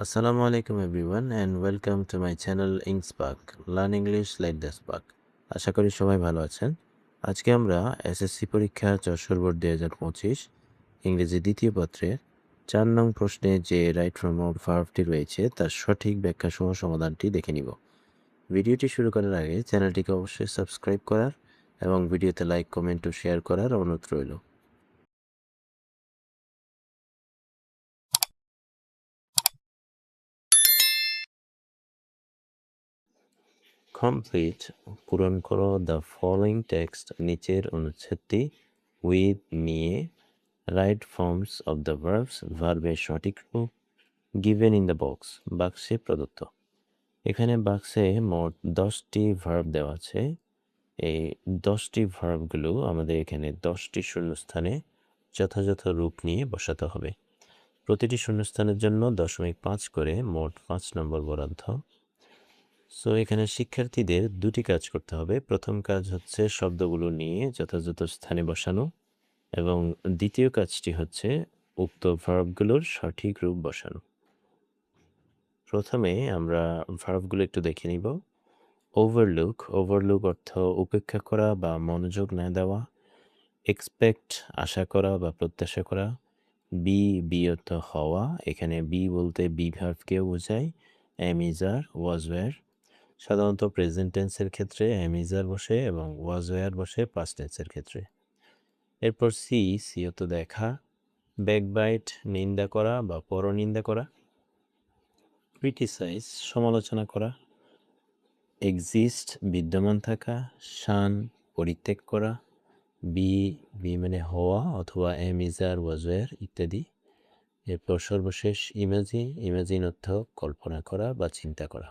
Assalamu alaikum everyone and welcome to my channel Inkspark. Learn English like the Spark. আশা করি সবাই ভালো আছেন। আজকে আমরা এসএসসি পরীক্ষা যশোর বোর্ড 2025 ইংরেজি দ্বিতীয় পত্রের 4 নং প্রশ্নে যে রাইট ফ্রম ভার্বটি রয়েছে তার সঠিক ব্যাখ্যা সহ সমাধানটি দেখে নিব। ভিডিওটি শুরু করার আগে চ্যানেলটিকে অবশ্যই সাবস্ক্রাইব করার এবং ভিডিওতে লাইক কমেন্ট ও শেয়ার করার অনুরোধ রইল। কমপ্লিট পূরণ করো দ্য ফলোইং টেক্সট নিচের অনুচ্ছেদটি উইথ নিয়ে right forms of the verbs ভার্বের সঠিক রূপ গিভেন ইন দ্য বক্স বাক্সে প্রদত্ত। এখানে বাক্সে মোট 10টি ভার্ব দেওয়া আছে। এই 10টি ভার্বগুলো আমাদের এখানে 10টি শূন্যস্থানে যথাযথ রূপ নিয়ে বসাতে হবে। প্রতিটি শূন্যস্থানের জন্য 0.5 করে মোট 5 নম্বর বরাদ্দ। সো এখানে শিক্ষার্থীদের দুটি কাজ করতে হবে। প্রথম কাজ হচ্ছে শব্দগুলো নিয়ে যথাযথ স্থানে বসানো এবং দ্বিতীয় কাজটি হচ্ছে উক্ত ভার্বগুলোর সঠিক রূপ বসানো। প্রথমে আমরা ভার্বগুলো একটু দেখে নিব। ওভারলুক অর্থ উপেক্ষা করা বা মনোযোগ না দেওয়া। এক্সপেক্ট আশা করা বা প্রত্যাশা করা। বি অর্থ হওয়া, এখানে বি বলতে বি ভার্বকেও বোঝায়। Am is are, was were. সাধারণত প্রেজেন্ট টেন্সের ক্ষেত্রে এম ইজ আর বসে এবং ওয়াজ ওয়্যার বসে পাস্ট টেন্সের ক্ষেত্রে। এরপর সি অর্থ দেখা। ব্যাকবাইট নিন্দা করা বা পরনিন্দা করা। ক্রিটিসাইজ সমালোচনা করা। এক্সিস্ট বিদ্যমান থাকা। শান পরিত্যাগ করা। বি মানে হওয়া অথবা am is are, was were ইত্যাদি। এরপর সর্বশেষ ইমাজিন অর্থ কল্পনা করা বা চিন্তা করা।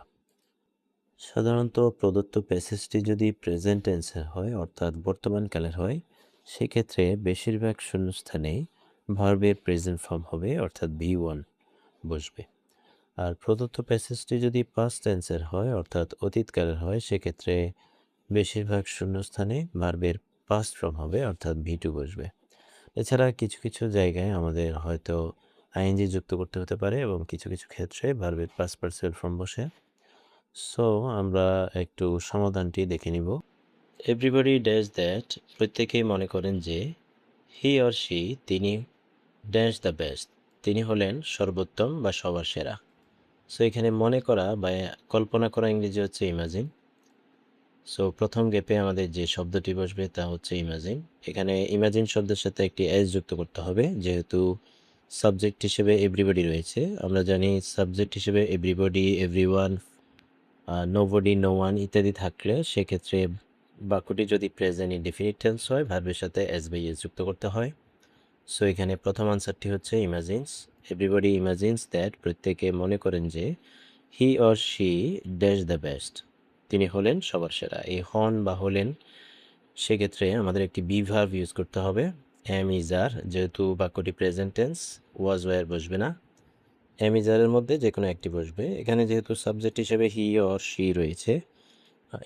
সাধারণত প্রদত্ত প্যাসেজটি যদি প্রেজেন্ট টেন্সের হয় অর্থাৎ বর্তমানকালের হয় সেক্ষেত্রে বেশিরভাগ শূন্যস্থানেই ভার্বের প্রেজেন্ট ফর্ম হবে অর্থাৎ V1 বসবে। আর প্রদত্ত প্যাসেজটি যদি পাস্ট টেন্সের হয় অর্থাৎ অতীতকালের হয় সেক্ষেত্রে বেশিরভাগ শূন্যস্থানে ভার্বের পাস্ট ফর্ম হবে অর্থাৎ V2 বসবে। এছাড়া কিছু কিছু জায়গায় আমাদের হয়তো আইএনজি যুক্ত করতে হতে পারে এবং কিছু কিছু ক্ষেত্রে ভার্বের পাস্ট পার্সিয়াল ফর্ম বসে। সো আমরা একটু সমাধানটি দেখে নিব। এভরিবডি ড্যাশ দ্যাট প্রত্যেকেই মনে করেন যে হি অর শি তিনি ড্যাশ দ্য বেস্ট তিনি হলেন সর্বোত্তম বা সবার সেরা। সো এখানে মনে করা বা কল্পনা করা ইংরেজি হচ্ছে ইমাজিন। সো প্রথম গ্যাপে আমাদের যে শব্দটি বসবে তা হচ্ছে ইমাজিন। এখানে ইমাজিন শব্দের সাথে একটি এস যুক্ত করতে হবে যেহেতু সাবজেক্ট হিসেবে এভরিবডি রয়েছে। আমরা জানি সাবজেক্ট হিসেবে everybody, everyone, nobody, no one ইত্যাদি থাকলে সেক্ষেত্রে বাক্যটি যদি প্রেজেন্ট ইনডেফিনিট টেন্স হয় ভার্বের সাথে এস বাই এস যুক্ত করতে হয়। সো এখানে প্রথম আনসারটি হচ্ছে ইমাজিনস। এভরিবডি ইমাজিনস দ্যাট প্রত্যেকে মনে করেন যে he or she dash the best তিনি হলেন সবার সেরা। এই হন বা হলেন সেক্ষেত্রে আমাদের একটি বি ভার্ব ইউজ করতে হবে। এম ইজ আর যেহেতু বাক্যটি প্রেজেন্ট টেন্স ওয়াজ ওয়্যার বসবে না, এম ইজ আরের মধ্যে যে কোনো একটি বসবে। এখানে যেহেতু সাবজেক্ট হিসেবে হি অর শি রয়েছে,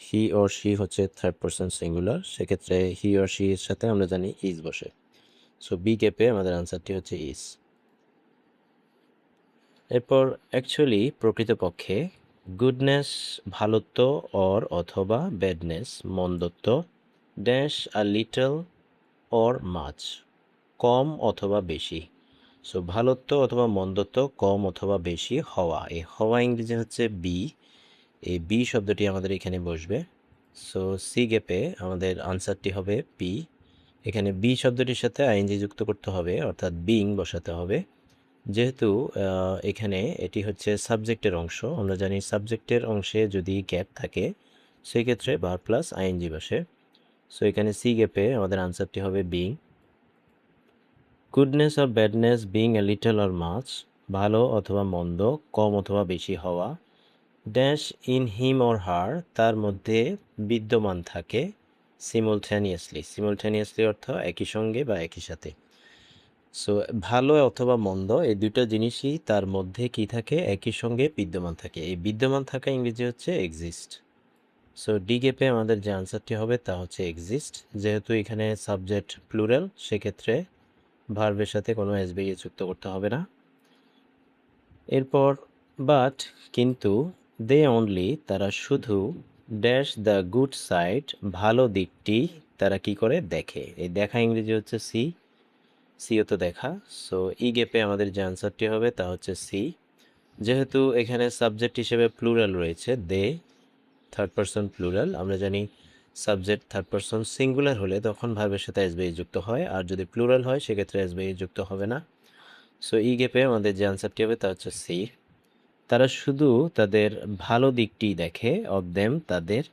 হি অর শি হচ্ছে থার্ড পারসন সিঙ্গুলার, সেক্ষেত্রে হি অর শি এর সাথে আমরা জানি ইজ বসে। সো বি গ্যাপে আমাদের আনসারটি হচ্ছে ইজ। এরপর অ্যাকচুয়ালি প্রকৃতপক্ষে গুডনেস ভালোত্ব অর অথবা ব্যাডনেস মন্দত্ব dash a little or much কম অথবা বেশি। সো ভালোত্ব অথবা মন্দত্ব কম অথবা বেশি হওয়া, এই হওয়া ইংরেজি হচ্ছে বি। এই বি শব্দটি আমাদের এখানে বসবে। সো সি গ্যাপে আমাদের আনসারটি হবে পি। এখানে বি শব্দটির সাথে আইএনজি যুক্ত করতে হবে অর্থাৎ বিং বসাতে হবে। যেহেতু এখানে এটি হচ্ছে সাবজেক্টের অংশ, আমরা জানি সাবজেক্টের অংশে যদি গ্যাপ থাকে সেক্ষেত্রে ভার্ব প্লাস আইএনজি বসে। সো এখানে সি গ্যাপে আমাদের আনসারটি হবে being. Goodness or badness being a little or much ভালো অথবা মন্দ কম অথবা বেশি হওয়া dash in him or her তার মধ্যে বিদ্যমান থাকে সিমultaneously অর্থ একই সঙ্গে বা একই সাথে। সো ভালো অথবা মন্দ এই দুটো জিনিসই তার মধ্যে কি থাকে একই সঙ্গে বিদ্যমান থাকে, এই বিদ্যমান থাকা ইংরেজি হচ্ছে এক্সিস্ট। সো ডি গ্যাপে আমাদের যে আনসারটি হবে তা হচ্ছে এক্সিস্ট। যেহেতু এখানে সাবজেক্ট প্লুরাল সেক্ষেত্রে ভার্বের সাথে কোনো এসবিএ যুক্ত করতে হবে না। এরপর বাট কিন্তু দে অনলি তারা শুধু ড্যাশ দ্য গুড সাইড ভালো দিকটি তারা কি করে দেখে। এই দেখা ইংরেজি হচ্ছে সি, সিও তো দেখা। সো ই গ্যাপে আমাদের যে আনসারটি হবে তা হচ্ছে সি। যেহেতু এখানে সাবজেক্ট হিসেবে প্লুরাল রয়েছে দে, থার্ড পারসন প্লুরাল, আমরা জানি সাবজেক্ট থার্ড পারসন সিঙ্গুলার হলে তখন ভার্বের সাথে এসবিআই যুক্ত হয়, আর যদি প্লুরাল হয় সেক্ষেত্রে এসবিআই যুক্ত হবে না। সো ই গ্যাপে আমাদের যে আনসারটি হবে তা হচ্ছে সি। তারা শুধু তাদের ভালো দিকটি দেখে, অফ দেম তাদের,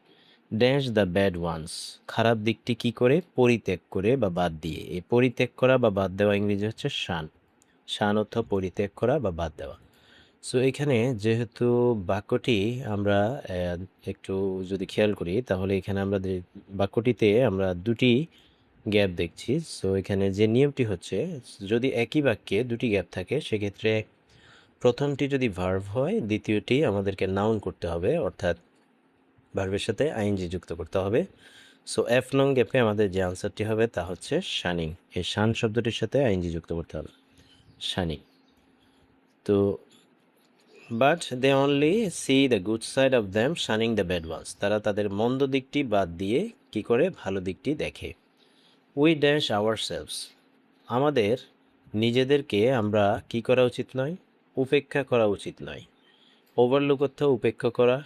ড্যাশ দ্য ব্যাড ওয়ান্স খারাপ দিকটি কি করে পরিত্যাগ করে বা বাদ দিয়ে। এই পরিত্যাগ করা বা বাদ দেওয়া ইংরেজি হচ্ছে শান, শান অর্থ পরিত্যাগ করা বা বাদ দেওয়া। সো এখানে যেহেতু বাক্যটি আমরা একটু যদি খেয়াল করি তাহলে এখানে আমরা বাক্যটিতে আমরা দুটি গ্যাপ দেখছি। সো এখানে যে নিয়মটি হচ্ছে যদি একই বাক্যে দুটি গ্যাপ থাকে সেক্ষেত্রে প্রথমটি যদি ভার্ব হয় দ্বিতীয়টি আমাদেরকে নাউন করতে হবে, অর্থাৎ ভার্বের সাথে আইএনজি যুক্ত করতে হবে। সো এফ নং গ্যাপে আমাদের যে আনসারটি হবে তা হচ্ছে শানিং। এই শান শব্দটির সাথে আইএনজি যুক্ত করতে হবে, শানিং। তো but they only see the good side of them shunning the bad ones তারা তাদের মন্দ দিকটি বাদ দিয়ে কি করে ভালো দিকটি দেখে। উই ড্যাশ আওয়ার সেলভস আমাদের নিজেদেরকে আমরা কি করা উচিত নয়, উপেক্ষা করা উচিত নয়। ওভারলুক অর্থ উপেক্ষা করা।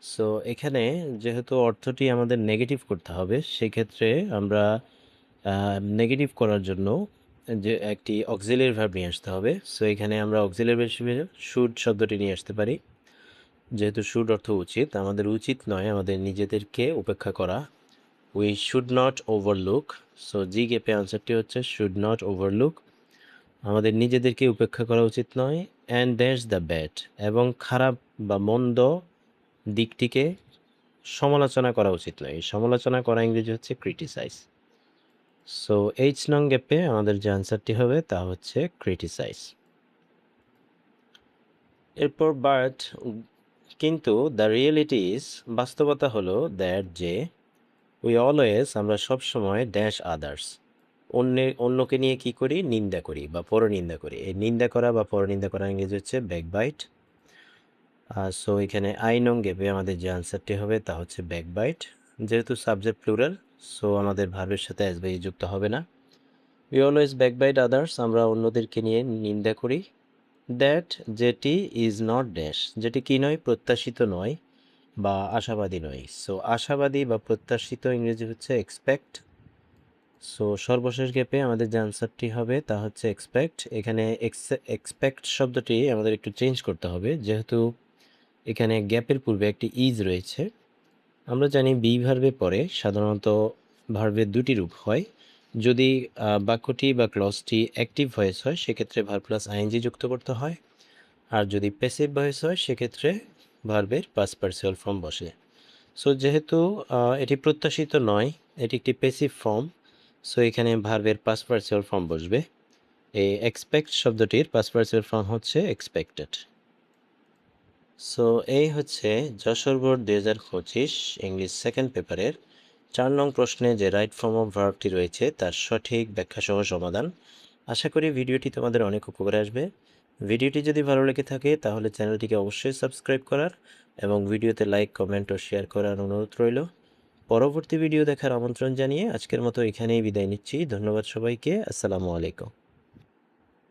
সো এখানে যেহেতু অর্থটি আমাদের নেগেটিভ করতে হবে সেক্ষেত্রে আমরা নেগেটিভ করার জন্য যে একটি অক্সিলিয়ারি ভার্ব নিয়ে আসতে হবে। সো এখানে আমরা অক্সিলিয়ারি ভার্ব হিসেবে শুড শব্দটি নিয়ে আসতে পারি। যেহেতু শুড অর্থ উচিত, আমাদের উচিত নয় আমাদের নিজেদেরকে উপেক্ষা করা। We should not overlook. So জি গ্যাপে আনসারটি হচ্ছে শুড নট ওভারলুক, আমাদের নিজেদেরকে উপেক্ষা করা উচিত নয়। অ্যান্ড ড্যাশ দ্য ব্যাড এবং খারাপ বা মন্দ দিকটিকে সমালোচনা করা উচিত নয়। এই সমালোচনা করা ইংরেজি হচ্ছে ক্রিটিসাইজ। সো এইচ নং গ্যাপে আমাদের যে আনসারটি হবে তা হচ্ছে ক্রিটিসাইজ। এরপর বাট কিন্তু দ্য রিয়েলিটি ইজ বাস্তবতা হলো দ্যাট যে উই অলওয়েজ আমরা সবসময় ড্যাশ আদার্স অন্যকে নিয়ে কি করি, নিন্দা করি বা পরনিন্দা করি। এই নিন্দা করা বা পরনিন্দা করা ইংরেজি হচ্ছে ব্যাকবাইট। সো এখানে আই নং গ্যাপে আমাদের যে আনসারটি হবে তা হচ্ছে ব্যাকবাইট। যেহেতু সাবজেক্ট প্লুরাল সো আমাদের ভার্বের সাথে এসবিআই যুক্ত হবে না। উই অলওয়েজ ব্যাকবাইট আদার্স আমরা অন্যদেরকে নিয়ে নিন্দা করি। দ্যাট যেটি ইজ নট ড্যাশ যেটি কি নয়, প্রত্যাশিত নয় বা আশাবাদী নয়। সো আশাবাদী বা প্রত্যাশিত ইংরেজি হচ্ছে এক্সপেক্ট। সো সর্বশেষ গ্যাপে আমাদের যে আনসারটি হবে তা হচ্ছে এক্সপেক্ট। এখানে এক্সপেক্ট শব্দটি আমাদের একটু চেঞ্জ করতে হবে, যেহেতু এখানে গ্যাপের পূর্বে একটি ইজ রয়েছে। আমরা জানি বি ভার্বের পরে সাধারণত ভার্বের দুটি রূপ হয়। যদি বাক্যটি বা ক্লজটি অ্যাক্টিভ ভয়েস হয় সেক্ষেত্রে ভার্ব প্লাস আইএনজি যুক্ত করতে হয়, আর যদি প্যাসিভ ভয়েস হয় সেক্ষেত্রে ভার্বের পাস্ট পার্টিসিপাল ফর্ম বসে। সো যেহেতু এটি প্রত্যাশিত নয়, এটি একটি প্যাসিভ ফর্ম, সো এখানে ভার্বের পাস্ট পার্টিসিপাল ফর্ম বসবে। এই এক্সপেক্ট শব্দটির পাস্ট পার্টিসিপাল ফর্ম হচ্ছে এক্সপেক্টেড। সো এই হচ্ছে যশোর বোর্ড 2025 ইংলিশ সেকেন্ড পেপারের 4 নং প্রশ্নে যে রাইট ফর্ম অফ ভার্বটি রয়েছে তার সঠিক ব্যাখ্যাসহ সমাধান। আশা করি ভিডিওটি তোমাদের অনেক উপকারে আসবে। ভিডিওটি যদি ভালো লেগে থাকে তাহলে চ্যানেলটিকে অবশ্যই সাবস্ক্রাইব করার এবং ভিডিওতে লাইক, কমেন্ট ও শেয়ার করার অনুরোধ রইল। পরবর্তী ভিডিও দেখার আমন্ত্রণ জানিয়ে আজকের মতো এখানেই বিদায় নিচ্ছি। ধন্যবাদ সবাইকে। আসসালামু আলাইকুম।